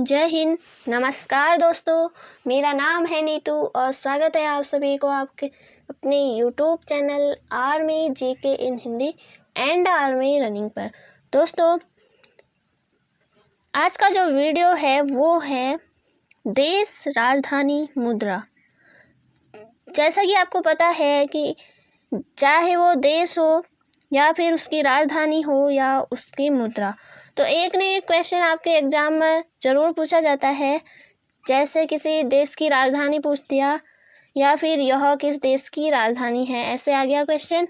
जय हिंद। नमस्कार दोस्तों, मेरा नाम है नीतू और स्वागत है आप सभी को आपके अपने YouTube channel army GK in Hindi and army running पर। दोस्तों, आज का जो वीडियो है वो है देश राजधानी मुद्रा। जैसा कि आपको पता है कि चाहे वो देश हो या फिर उसकी राजधानी हो या उसकी मुद्रा, तो एक न एक क्वेश्चन आपके एग्ज़ाम में ज़रूर पूछा जाता है। जैसे किसी देश की राजधानी पूछ दिया या फिर यह किस देश की राजधानी है, ऐसे आ गया क्वेश्चन,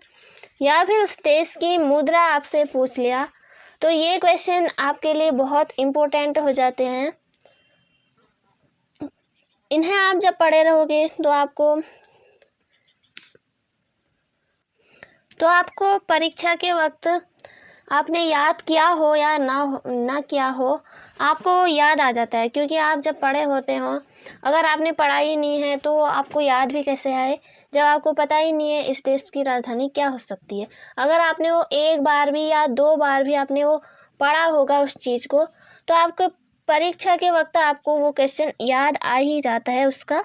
या फिर उस देश की मुद्रा आपसे पूछ लिया, तो ये क्वेश्चन आपके लिए बहुत इम्पोर्टेंट हो जाते हैं। इन्हें आप जब पढ़े रहोगे तो आपको परीक्षा के वक्त आपने याद किया हो या ना किया हो, आपको याद आ जाता है। क्योंकि आप जब पढ़े होते हो, अगर आपने पढ़ा ही नहीं है तो आपको याद भी कैसे आए जब आपको पता ही नहीं है इस देश की राजधानी क्या हो सकती है। अगर आपने वो एक बार भी या दो बार भी आपने वो पढ़ा होगा उस चीज़ को, तो आपको परीक्षा के वक्त आपको वो क्वेश्चन याद आ ही जाता है, उसका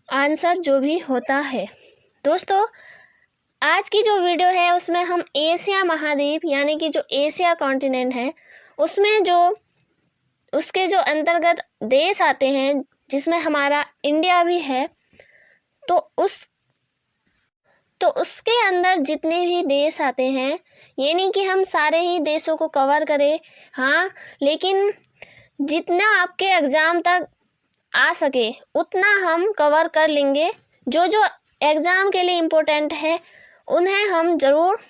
आंसर जो भी होता है। दोस्तों, आज की जो वीडियो है उसमें हम एशिया महाद्वीप यानी कि जो एशिया कॉन्टिनेंट है उसमें जो उसके जो अंतर्गत देश आते हैं, जिसमें हमारा इंडिया भी है, तो उसके अंदर जितने भी देश आते हैं, ये नहीं कि हम सारे ही देशों को कवर करें, हाँ, लेकिन जितना आपके एग्ज़ाम तक आ सके उतना हम कवर कर लेंगे। जो जो एग्ज़ाम के लिए इम्पोर्टेंट है उन्हें हम ज़रूर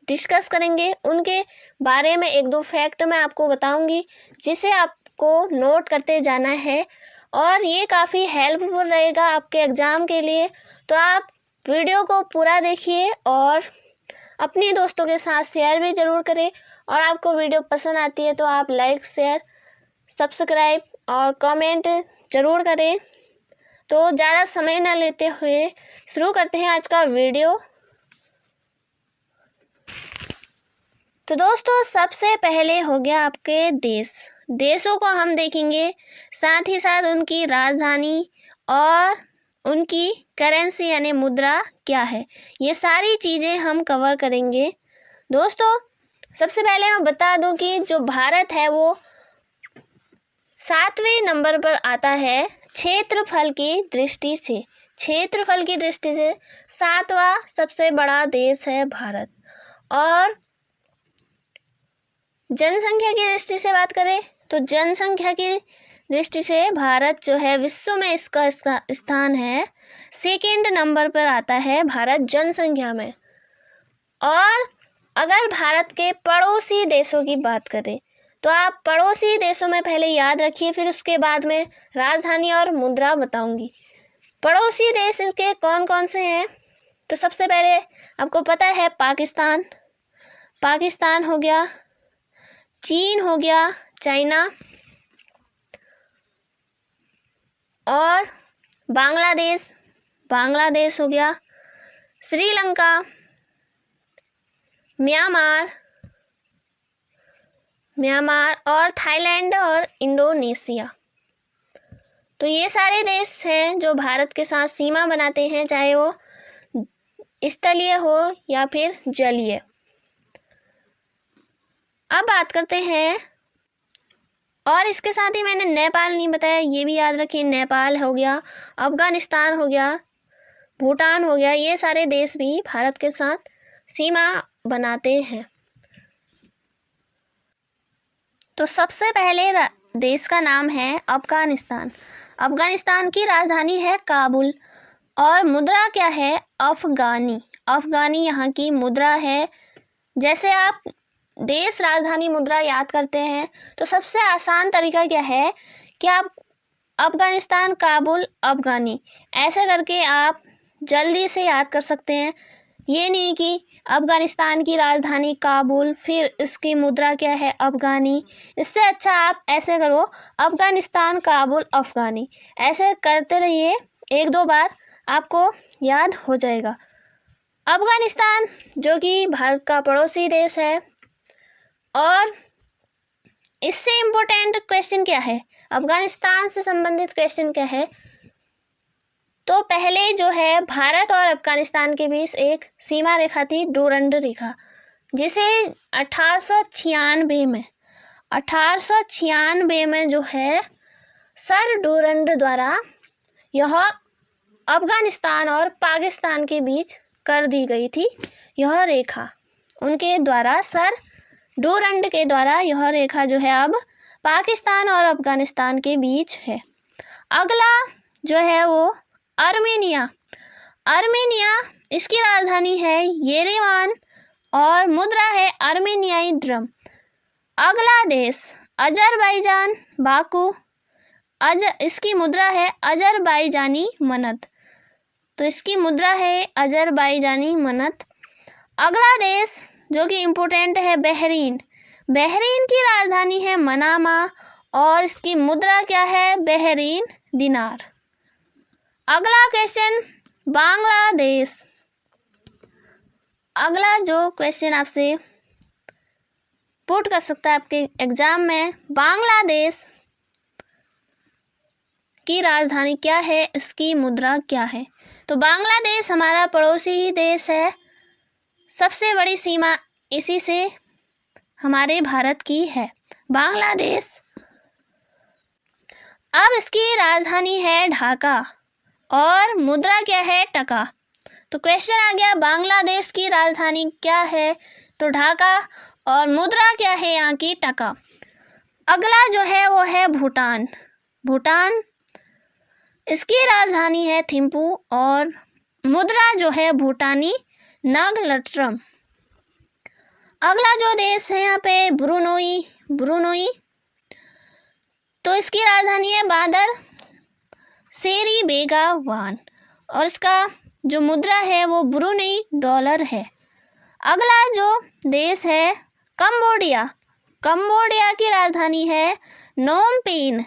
डिस्कस करेंगे। उनके बारे में एक दो फैक्ट मैं आपको बताऊंगी, जिसे आपको नोट करते जाना है और ये काफ़ी हेल्पफुल रहेगा आपके एग्ज़ाम के लिए। तो आप वीडियो को पूरा देखिए और अपने दोस्तों के साथ शेयर भी ज़रूर करें। और आपको वीडियो पसंद आती है तो आप लाइक, शेयर, सब्सक्राइब और कमेंट ज़रूर करें। तो ज़्यादा समय ना लेते हुए शुरू करते हैं आज का वीडियो। तो दोस्तों, सबसे पहले हो गया आपके देशों को हम देखेंगे, साथ ही साथ उनकी राजधानी और उनकी करेंसी यानी मुद्रा क्या है, ये सारी चीज़ें हम कवर करेंगे। दोस्तों, सबसे पहले मैं बता दूं कि जो भारत है वो 7वें नंबर पर आता है क्षेत्रफल की दृष्टि से। क्षेत्रफल की दृष्टि से 7वां सबसे बड़ा देश है भारत। और जनसंख्या की दृष्टि से बात करें तो जनसंख्या की दृष्टि से भारत जो है विश्व में इसका स्थान है, सेकेंड नंबर पर आता है भारत जनसंख्या में। और अगर भारत के पड़ोसी देशों की बात करें तो आप पड़ोसी देशों में पहले याद रखिए, फिर उसके बाद में राजधानी और मुद्रा बताऊंगी। पड़ोसी देश इसके कौन कौन से हैं, तो सबसे पहले आपको पता है पाकिस्तान हो गया, चीन हो गया, चाइना, और बांग्लादेश हो गया, श्रीलंका, म्यांमार और थाईलैंड और इंडोनेशिया। तो ये सारे देश हैं जो भारत के साथ सीमा बनाते हैं, चाहे वो स्थलीय हो या फिर जलीय। अब बात करते हैं, और इसके साथ ही मैंने नेपाल नहीं बताया, ये भी याद रखिए। नेपाल हो गया, अफगानिस्तान हो गया, भूटान हो गया, ये सारे देश भी भारत के साथ सीमा बनाते हैं। तो सबसे पहले देश का नाम है अफगानिस्तान। अफगानिस्तान की राजधानी है काबुल और मुद्रा क्या है, अफगानी यहाँ की मुद्रा है। जैसे आप देश राजधानी मुद्रा याद करते हैं तो सबसे आसान तरीका क्या है कि आप अफगानिस्तान काबुल अफगानी ऐसे करके आप जल्दी से याद कर सकते हैं। ये नहीं कि अफगानिस्तान की राजधानी काबुल फिर इसकी मुद्रा क्या है, अफगानी। इससे अच्छा आप ऐसे करो, अफगानिस्तान काबुल अफगानी, ऐसे करते रहिए, एक दो बार आपको याद हो जाएगा। अफगानिस्तान जो कि भारत का पड़ोसी देश है। और इससे इम्पोर्टेंट क्वेश्चन क्या है, अफगानिस्तान से संबंधित क्वेश्चन क्या है, तो पहले जो है भारत और अफगानिस्तान के बीच एक सीमा रेखा थी, डूरंड रेखा, जिसे 1896 में जो है सर डूरंड द्वारा यह अफगानिस्तान और पाकिस्तान के बीच कर दी गई थी। यह रेखा उनके द्वारा, सर डूरंड के द्वारा यह रेखा जो है अब पाकिस्तान और अफगानिस्तान के बीच है। अगला जो है वो आर्मेनिया। इसकी राजधानी है येरेवान और मुद्रा है आर्मेनियाई ड्रम। अगला देश अजरबैजान, बाकू, इसकी मुद्रा है अजरबैजानी मनत, तो इसकी मुद्रा है अजरबैजानी मनत। अगला देश जो कि इम्पोर्टेंट है बहरीन की राजधानी है मनामा और इसकी मुद्रा क्या है, बहरीन दिनार। अगला क्वेश्चन बांग्लादेश। अगला जो क्वेश्चन आपसे पुट कर सकता है आपके एग्जाम में, बांग्लादेश की राजधानी क्या है, इसकी मुद्रा क्या है। तो बांग्लादेश हमारा पड़ोसी देश है, सबसे बड़ी सीमा इसी से हमारे भारत की है बांग्लादेश। अब इसकी राजधानी है ढाका और मुद्रा क्या है, टका। तो क्वेश्चन आ गया बांग्लादेश की राजधानी क्या है, तो ढाका, और मुद्रा क्या है यहाँ की, टका। अगला जो है वो है भूटान, इसकी राजधानी है थिम्पू और मुद्रा जो है भूटानी नगलट्रम। अगला जो देश है यहाँ पे ब्रुनोई, तो इसकी राजधानी है बादर सेरी बेगावान और इसका जो मुद्रा है वो ब्रुनई डॉलर है। अगला जो देश है कंबोडिया की राजधानी है नोम पेन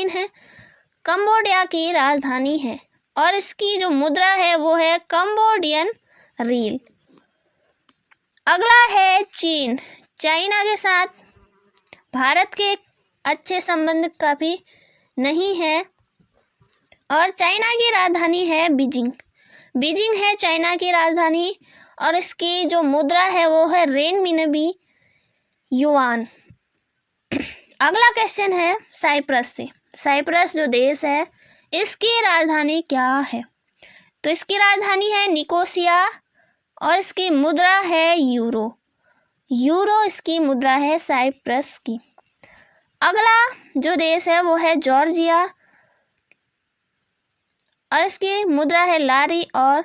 है, कंबोडिया की राजधानी है और इसकी जो मुद्रा है वो है कंबोडियन रील। अगला है चीन। चाइना के साथ भारत के अच्छे संबंध काफ़ी नहीं है और चाइना की राजधानी है बीजिंग है चाइना की राजधानी और इसकी जो मुद्रा है वो है रेनमिनबी युआन। अगला क्वेश्चन है साइप्रस जो देश है इसकी राजधानी क्या है, तो इसकी राजधानी है निकोसिया और इसकी मुद्रा है यूरो इसकी मुद्रा है साइप्रस की। अगला जो देश है वो है जॉर्जिया और इसकी मुद्रा है लारी और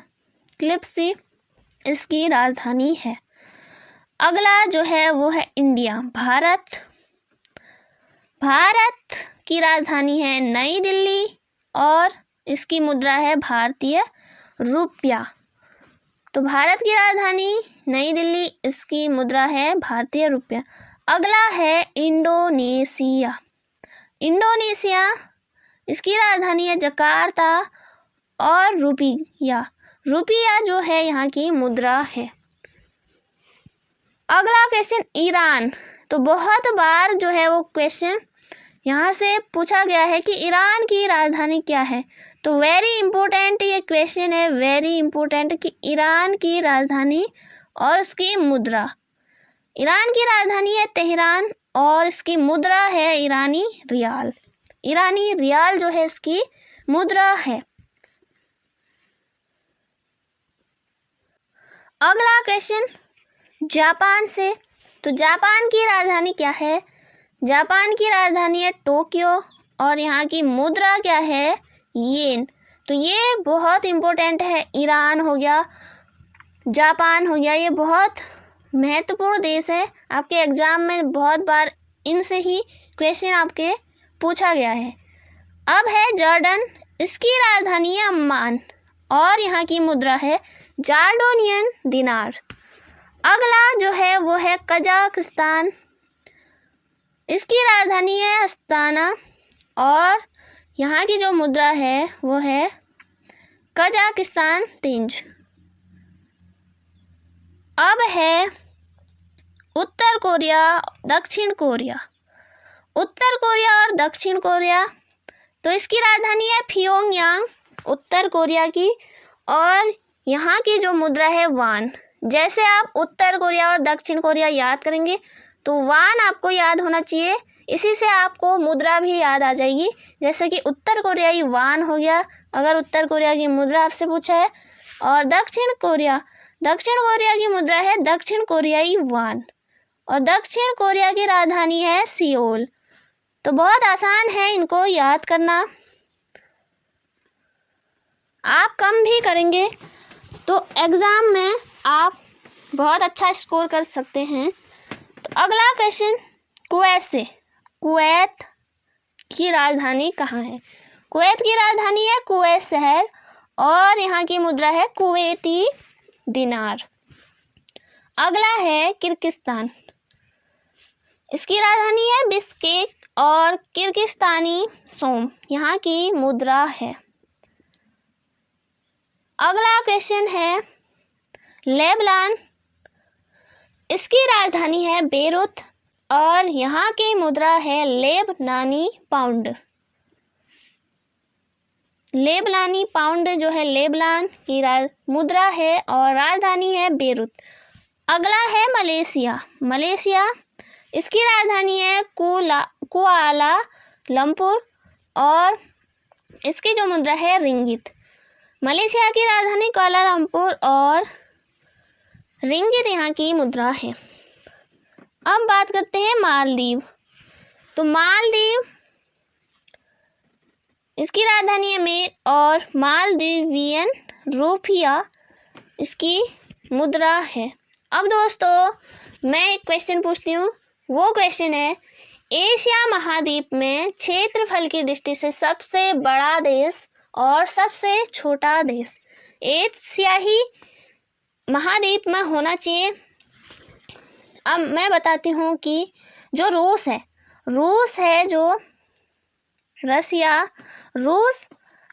क्लिप्सी इसकी राजधानी है। अगला जो है वो है इंडिया। भारत की राजधानी है नई दिल्ली और इसकी मुद्रा है भारतीय रुपया। तो भारत की राजधानी नई दिल्ली, इसकी मुद्रा है भारतीय रुपया। अगला है इंडोनेशिया। इसकी राजधानी है जकार्ता और रुपया जो है यहाँ की मुद्रा है। अगला क्वेश्चन ईरान। तो बहुत बार जो है वो क्वेश्चन यहाँ से पूछा गया है कि ईरान की राजधानी क्या है, तो वेरी इंपॉर्टेंट ये क्वेश्चन है, वेरी इंपॉर्टेंट कि ईरान की राजधानी और उसकी मुद्रा। ईरान की राजधानी है तेहरान और इसकी मुद्रा है ईरानी रियाल जो है इसकी मुद्रा है। अगला क्वेश्चन जापान से। तो जापान की राजधानी क्या है, जापान की राजधानी है टोक्यो और यहाँ की मुद्रा क्या है, येन। तो ये बहुत इम्पोर्टेंट है, ईरान हो गया, जापान हो गया, ये बहुत महत्वपूर्ण देश है। आपके एग्जाम में बहुत बार इनसे ही क्वेश्चन आपके पूछा गया है। अब है जॉर्डन, इसकी राजधानी है अम्मान और यहाँ की मुद्रा है जॉर्डोनियन दिनार। अगला जो है वो है कजाकिस्तान, इसकी राजधानी है अस्ताना और यहाँ की जो मुद्रा है वो है कजाकिस्तान तेंज। अब है उत्तर कोरिया, दक्षिण कोरिया। उत्तर कोरिया और दक्षिण कोरिया, तो इसकी राजधानी है प्योंगयांग उत्तर कोरिया की, और यहाँ की जो मुद्रा है वान। जैसे आप उत्तर कोरिया और दक्षिण कोरिया याद करेंगे तो वान आपको याद होना चाहिए, इसी से आपको मुद्रा भी याद आ जाएगी। जैसे कि उत्तर कोरियाई वान हो गया अगर उत्तर कोरिया की मुद्रा आपसे पूछा है, और दक्षिण कोरिया की मुद्रा है दक्षिण कोरियाई वान, और दक्षिण कोरिया की राजधानी है सियोल। तो बहुत आसान है इनको याद करना, आप कम भी करेंगे तो एग्ज़ाम में आप बहुत अच्छा स्कोर कर सकते हैं। तो अगला क्वेश्चन कुवैत से, कुवैत की राजधानी कहाँ है? कुवैत की राजधानी है कुवैत शहर, और यहाँ की मुद्रा है कुवैती दिनार। अगला है किर्गिस्तान, इसकी राजधानी है बिश्केक और किर्गिस्तानी सोम यहाँ की मुद्रा है। अगला क्वेश्चन है लेबनान, इसकी राजधानी है बेरूत और यहाँ की मुद्रा है लेबनानी पाउंड। लेबनानी पाउंड जो है लेबनान की मुद्रा है और राजधानी है बेरूत। अगला है मलेशिया, मलेशिया इसकी राजधानी है कुआला लंपुर और इसकी जो मुद्रा है रिंगित। मलेशिया की राजधानी कुआलालंपुर और रिंगित यहाँ की मुद्रा है। अब बात करते हैं मालदीव, तो मालदीव इसकी राजधानी है मेर और मालदीवियन रुपया इसकी मुद्रा है। अब दोस्तों मैं एक क्वेश्चन पूछती हूँ, वो क्वेश्चन है एशिया महाद्वीप में क्षेत्रफल की दृष्टि से सबसे बड़ा देश और सबसे छोटा देश एशियाई महाद्वीप में होना चाहिए। अब मैं बताती हूँ कि जो रूस है जो रसिया, रूस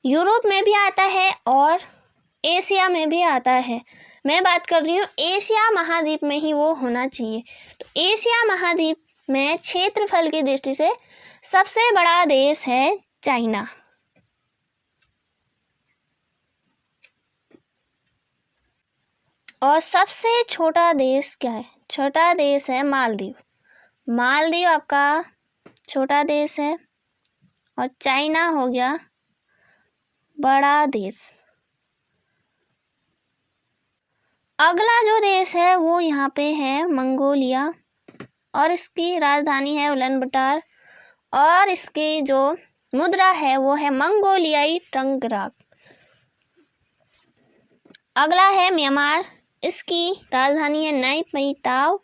यूरोप में भी आता है और एशिया में भी आता है। मैं बात कर रही हूँ एशिया महाद्वीप में ही वो होना चाहिए। तो एशिया महाद्वीप में क्षेत्रफल की दृष्टि से सबसे बड़ा देश है चाइना। और सबसे छोटा देश क्या है? छोटा देश है मालदीव। मालदीव आपका छोटा देश है और चाइना हो गया बड़ा देश। अगला जो देश है वो यहाँ पे है मंगोलिया और इसकी राजधानी है उलानबाटर और इसकी जो मुद्रा है वो है मंगोलियाई टंगराग। अगला है म्यांमार, इसकी राजधानी है नई पई ताव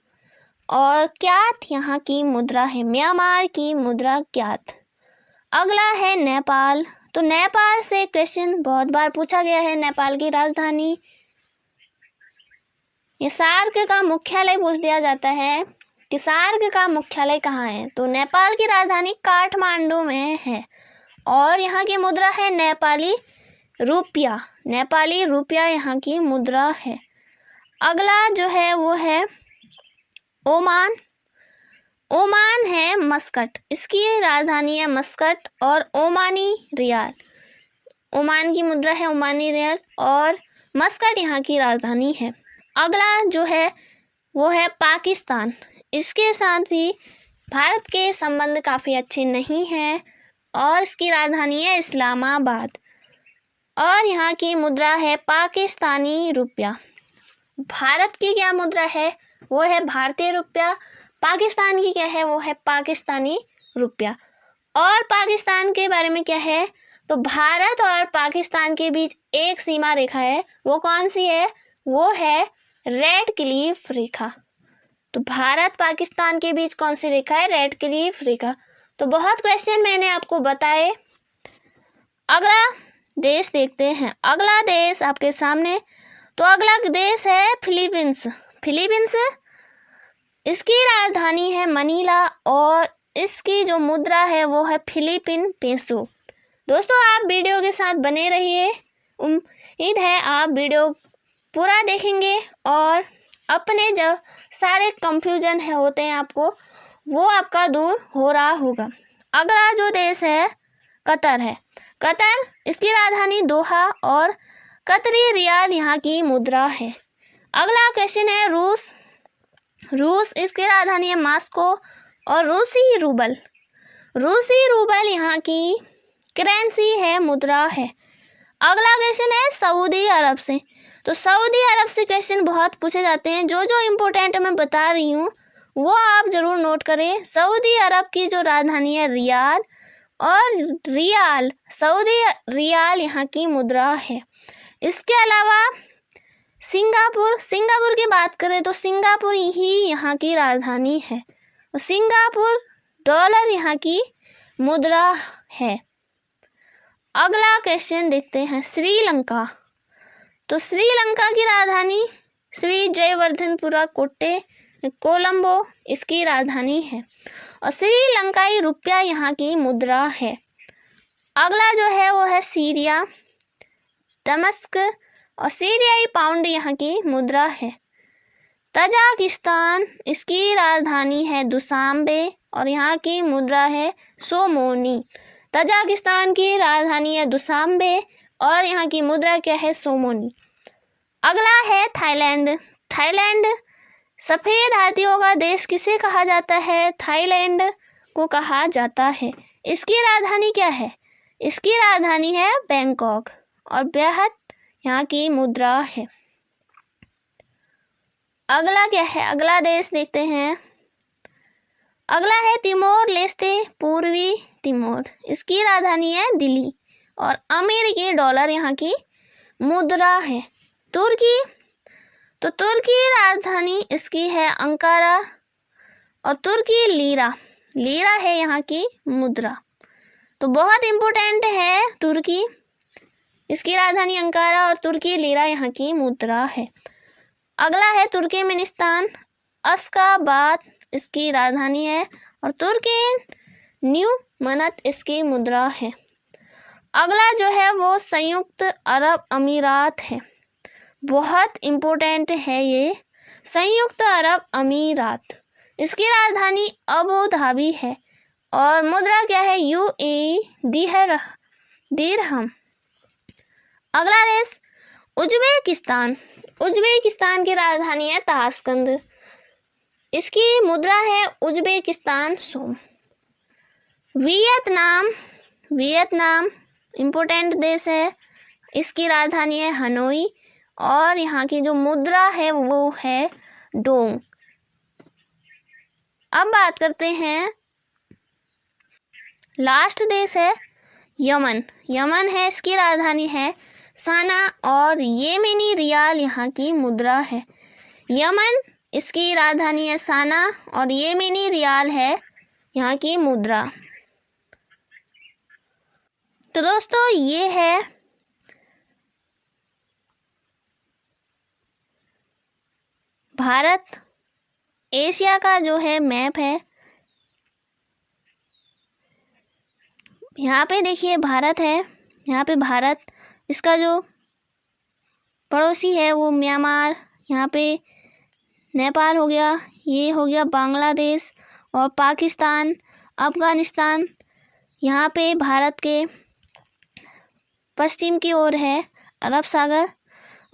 और क्यात यहाँ की मुद्रा है, म्यांमार की मुद्रा क्यात। अगला है नेपाल, तो नेपाल से क्वेश्चन बहुत बार पूछा गया है, नेपाल की राजधानी, ये सार्क का मुख्यालय पूछ दिया जाता है कि सार्क का मुख्यालय कहाँ है, तो नेपाल की राजधानी काठमांडू में है और यहाँ की मुद्रा है नेपाली रुपया। नेपाली रुपया यहाँ की मुद्रा है। अगला जो है वो है ओमान, ओमान है मस्कट, इसकी राजधानी है मस्कट और ओमानी रियाल, ओमान की मुद्रा है ओमानी रियाल और मस्कट यहाँ की राजधानी है। अगला जो है वो है पाकिस्तान, इसके साथ भी भारत के संबंध काफ़ी अच्छे नहीं हैं और इसकी राजधानी है इस्लामाबाद और यहाँ की मुद्रा है पाकिस्तानी रुपया। भारत की क्या मुद्रा है वो है भारतीय रुपया, पाकिस्तान की क्या है वो है पाकिस्तानी रुपया। और पाकिस्तान के बारे में क्या है, तो भारत और पाकिस्तान के बीच एक सीमा रेखा है, वो कौन सी है, वो है रेड क्लिफ रेखा। तो भारत पाकिस्तान के बीच कौन सी रेखा है, रेड क्लिफ रेखा। तो बहुत क्वेश्चन मैंने आपको बताए। अगला देश देखते हैं, अगला देश आपके सामने, तो अगला देश है फिलीपींस। फिलीपींस इसकी राजधानी है मनीला और इसकी जो मुद्रा है वो है फिलीपीन पेसो। दोस्तों आप वीडियो के साथ बने रहिए, उम्मीद है आप वीडियो पूरा देखेंगे और अपने जो सारे कंफ्यूजन है होते हैं आपको वो आपका दूर हो रहा होगा। अगला जो देश है कतर है। कतर, इसकी राजधानी दोहा और कतरी रियाल यहाँ की मुद्रा है। अगला क्वेश्चन है रूस। रूस, इसकी राजधानी है मॉस्को और रूसी रूबल यहाँ की करेंसी है, मुद्रा है। अगला क्वेश्चन है सऊदी अरब से। तो सऊदी अरब से क्वेश्चन बहुत पूछे जाते हैं। जो जो इम्पोर्टेंट मैं बता रही हूँ वो आप जरूर नोट करें। सऊदी अरब की जो राजधानी है रियाद और रियाल, सऊदी रियाल यहाँ की मुद्रा है। इसके अलावा सिंगापुर की बात करें तो सिंगापुर ही यहाँ की राजधानी है। सिंगापुर डॉलर यहाँ की मुद्रा है। अगला क्वेश्चन देखते हैं श्रीलंका। तो श्रीलंका की राजधानी श्री जयवर्धनपुरा कोलंबो इसकी राजधानी है और श्रीलंकाई रुपया यहाँ की मुद्रा है। अगला जो है वो है सीरिया, दमस्क और सीरियाई पाउंड यहाँ की मुद्रा है। तजाकिस्तान, इसकी राजधानी है दुशांबे और यहाँ की मुद्रा है सोमोनी। तजाकिस्तान की राजधानी है दुशांबे और यहाँ की मुद्रा क्या है, सोमोनी। अगला है थाईलैंड। थाईलैंड, सफ़ेद हाथियों का देश किसे कहा जाता है? थाईलैंड को कहा जाता है। इसकी राजधानी क्या है? इसकी राजधानी है बैंकॉक और बेहद यहाँ की मुद्रा है। अगला क्या है? अगला देश देखते हैं। अगला है तिमोर लेस्ते, पूर्वी तिमोर। इसकी राजधानी है दिल्ली और अमेरिकी डॉलर यहाँ की मुद्रा है। तुर्की, तो तुर्की राजधानी इसकी है अंकारा और तुर्की लीरा है यहाँ की मुद्रा। तो बहुत इम्पोर्टेंट है तुर्की, इसकी राजधानी अंकारा और तुर्की लीरा यहाँ की मुद्रा है। अगला है तुर्कमेनिस्तान, अश्गाबाद इसकी राजधानी है और तुर्की न्यू मनत इसकी मुद्रा है। अगला जो है वो संयुक्त अरब अमीरात है। बहुत इम्पोर्टेंट है ये संयुक्त अरब अमीरात। इसकी राजधानी अबू धाबी है और मुद्रा क्या है? UAE दिरहम। अगला देश उज्बेकिस्तान। उज्बेकिस्तान की राजधानी है ताशकंद। इसकी मुद्रा है उज्बेकिस्तान सोम। वियतनाम इम्पोर्टेंट देश है। इसकी राजधानी है हनोई और यहाँ की जो मुद्रा है वो है डोंग। अब बात करते हैं, लास्ट देश है यमन है। इसकी राजधानी है साना और येमेनी रियाल यहाँ की मुद्रा है। यमन, इसकी राजधानी है साना और येमेनी रियाल है यहाँ की मुद्रा। तो दोस्तों ये है भारत एशिया का जो है मैप है। यहाँ पे देखिए भारत है, यहाँ पे भारत, इसका जो पड़ोसी है वो म्यांमार, यहाँ पे नेपाल हो गया, ये हो गया बांग्लादेश और पाकिस्तान, अफगानिस्तान। यहाँ पे भारत के पश्चिम की ओर है अरब सागर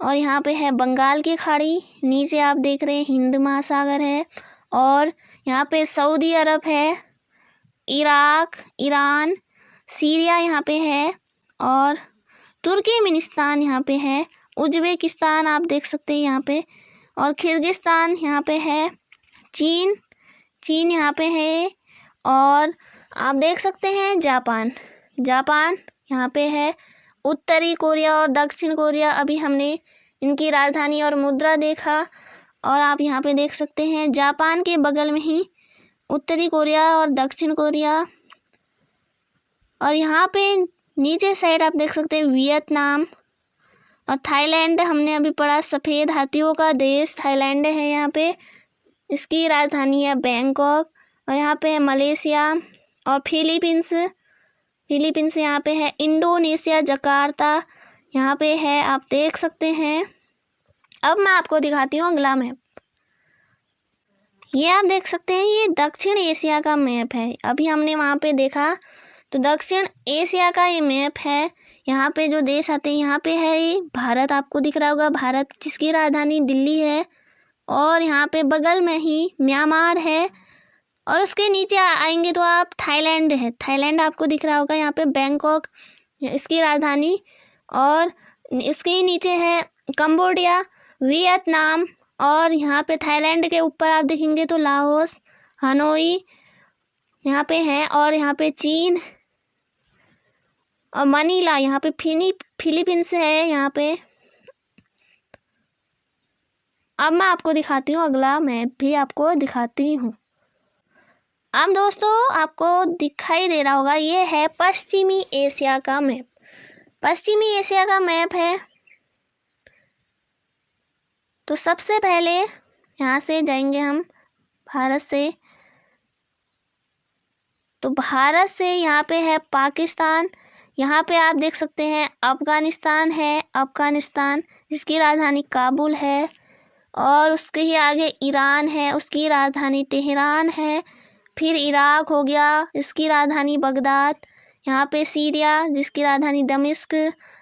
और यहाँ पे है बंगाल की खाड़ी। नीचे आप देख रहे हैं हिंद महासागर है और यहाँ पे सऊदी अरब है, इराक, ईरान, सीरिया यहाँ पे है और तुर्कमेनिस्तान यहाँ पे है। उज्बेकिस्तान आप देख सकते हैं यहाँ पे और किर्गिस्तान यहाँ पे है। चीन यहाँ पे है और आप देख सकते हैं जापान यहाँ पे है। उत्तरी कोरिया और दक्षिण कोरिया, अभी हमने इनकी राजधानी और मुद्रा देखा और आप यहाँ पे देख सकते हैं जापान के बगल में ही उत्तरी कोरिया और दक्षिण कोरिया और यहाँ पे नीचे साइड आप देख सकते हैं वियतनाम और थाईलैंड। हमने अभी पढ़ा सफ़ेद हाथियों का देश थाईलैंड है यहाँ पे, इसकी राजधानी है बैंकॉक और यहाँ पे है मलेशिया और फिलीपींस यहाँ पे है। इंडोनेशिया जकार्ता यहाँ पे है, आप देख सकते हैं। अब मैं आपको दिखाती हूँ अगला मैप। ये आप देख सकते हैं, ये दक्षिण एशिया का मैप है। अभी हमने वहाँ पे देखा तो दक्षिण एशिया का ये मैप है। यहाँ पे जो देश आते हैं, यहाँ पे है ये भारत, आपको दिख रहा होगा भारत, जिसकी राजधानी दिल्ली है। और यहाँ पे बगल में ही म्यांमार है। और उसके नीचे आएंगे तो आप थाईलैंड है, थाईलैंड आपको दिख रहा होगा यहाँ पे, बैंकॉक इसकी राजधानी। और इसके नीचे है कंबोडिया, वियतनाम। और यहाँ पे थाईलैंड के ऊपर आप देखेंगे तो लाओस, हनोई यहाँ पे है। और यहाँ पे चीन और मनीला, यहाँ पे फिलीपींस है यहाँ पे। अब मैं आपको दिखाती हूँ, अगला मैप भी आपको दिखाती हूँ। अब दोस्तों आपको दिखाई दे रहा होगा, ये है पश्चिमी एशिया का मैप। पश्चिमी एशिया का मैप है। तो सबसे पहले यहाँ से जाएंगे हम भारत से। तो भारत से यहाँ पे है पाकिस्तान। यहाँ पे आप देख सकते हैं अफ़गानिस्तान है, अफ़गानिस्तान जिसकी राजधानी काबुल है। और उसके ही आगे ईरान है, उसकी राजधानी तेहरान है। फिर इराक हो गया, इसकी राजधानी बगदाद। यहाँ पे सीरिया जिसकी राजधानी दमिश्क,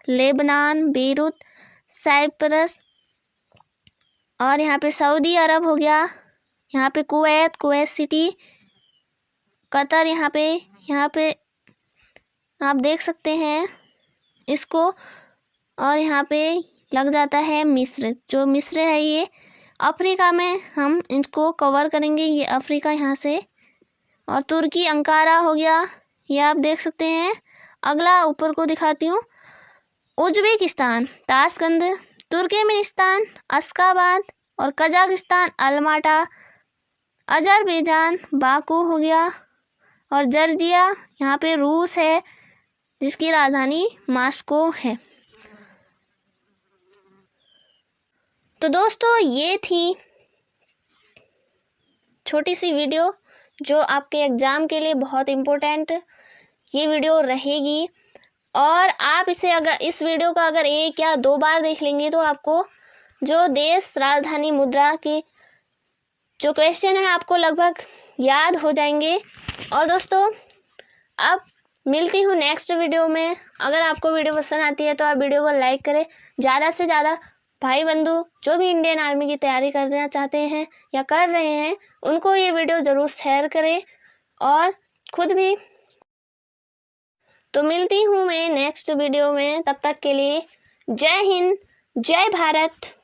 लेबनान, बेरूत, साइप्रस। और यहाँ पे सऊदी अरब हो गया, यहाँ पे कुवैत सिटी, कतर यहाँ पे आप देख सकते हैं इसको। और यहाँ पे लग जाता है मिस्र, जो मिस्र है ये अफ्रीका में, हम इसको कवर करेंगे, ये अफ्रीका यहाँ से। और तुर्की अंकारा हो गया, ये आप देख सकते हैं। अगला ऊपर को दिखाती हूँ, उज्बेकिस्तान ताशकंद, तुर्कमेनिस्तान अशगाबाद, और कजाकिस्तान अलमाटा, अजरबैजान बाकू हो गया। और जॉर्जिया यहाँ पे रूस है, जिसकी राजधानी मॉस्को है। तो दोस्तों ये थी छोटी सी वीडियो जो आपके एग्ज़ाम के लिए बहुत इम्पोर्टेंट ये वीडियो रहेगी। और आप इस वीडियो को अगर 1 या 2 बार देख लेंगे तो आपको जो देश राजधानी मुद्रा के जो क्वेश्चन है आपको लगभग याद हो जाएंगे। और दोस्तों अब मिलती हूँ नेक्स्ट वीडियो में। अगर आपको वीडियो पसंद आती है तो आप वीडियो को लाइक करें। ज़्यादा से ज़्यादा भाई बंधु जो भी इंडियन आर्मी की तैयारी करना चाहते हैं या कर रहे हैं, उनको ये वीडियो ज़रूर शेयर करें और खुद भी। तो मिलती हूँ मैं नेक्स्ट वीडियो में, तब तक के लिए जय हिंद, जय भारत।